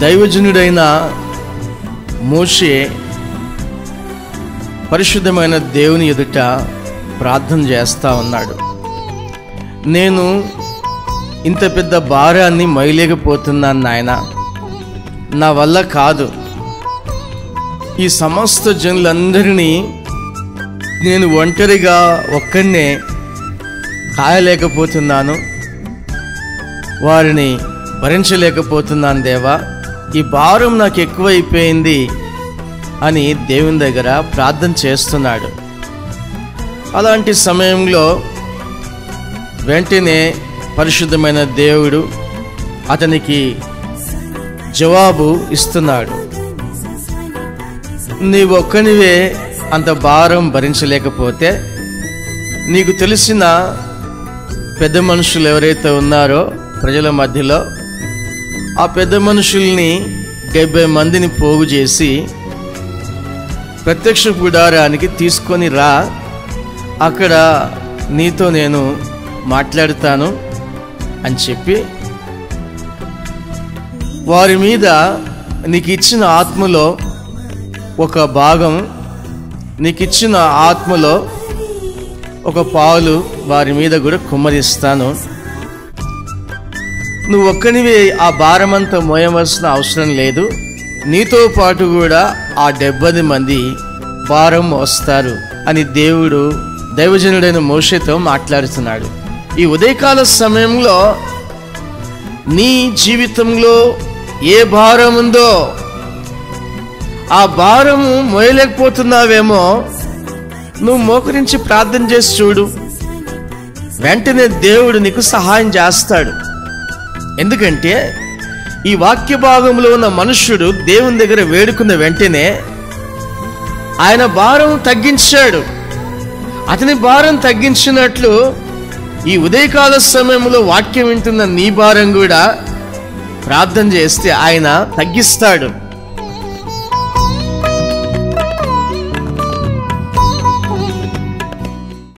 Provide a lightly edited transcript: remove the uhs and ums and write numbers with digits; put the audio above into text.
దైవజనుడైన మోషే పరిశుద్ధమైన దేవుని ఎదుట ప్రార్థన చేస్తూ ఉన్నాడు. నేను ఇంత పెద్ద భారాన్ని మోయలేకపోతున్నాను నాయన, నా వల్ల కాదు. ఈ సమస్త జనులందరినీ నేను ఒంటరిగా ఒక్కడినే కాయలేకపోతున్నాను, వారిని భరించలేకపోతున్నాను దేవా, ఈ భారం నాకు ఎక్కువైపోయింది అని దేవుని దగ్గర ప్రార్థన చేస్తున్నాడు. అలాంటి సమయంలో వెంటనే పరిశుద్ధమైన దేవుడు అతనికి జవాబు ఇస్తున్నాడు. నీవు ఒక్కనివే అంత భారం భరించలేకపోతే నీకు తెలిసిన పెద్ద మనుషులు ఎవరైతే ఉన్నారో ప్రజల మధ్యలో, ఆ పెద్ద మనుషుల్ని 70 మందిని పోగు చేసి ప్రత్యక్ష గుడారానికి తీసుకొని రా, అక్కడ నీతో నేను మాట్లాడుతాను అని చెప్పి వారి మీద నీకు ఇచ్చిన ఆత్మలో ఒక భాగం, నీకు ఇచ్చిన ఆత్మలో ఒక పాలు వారి మీద కూడా కుమ్మరిస్తాను. నువ్వు ఒక్కనివే ఆ భారమంతా మోయవలసిన అవసరం లేదు, నీతో పాటు కూడా ఆ 70 మంది భారం మోస్తారు అని దేవుడు దైవజనుడైన మోషేతో మాట్లాడుతున్నాడు. ఈ ఉదయకాల సమయంలో నీ జీవితంలో ఏ భారం ఉందో ఆ భారము మోయలేకపోతున్నావేమో, నువ్వు మోకరించి ప్రార్థన చేసి చూడు, వెంటనే దేవుడు నీకు సహాయం చేస్తాడు. ఎందుకంటే ఈ వాక్య భాగంలో ఉన్న మనుష్యుడు దేవుని దగ్గర వేడుకున్న వెంటనే ఆయన భారం తగ్గించాడు. అతని భారం తగ్గించినట్లు ఈ ఉదయకాల సమయంలో వాక్యం వింటున్న నీ భారం కూడా ప్రార్థన చేస్తే ఆయన తగ్గిస్తాడు.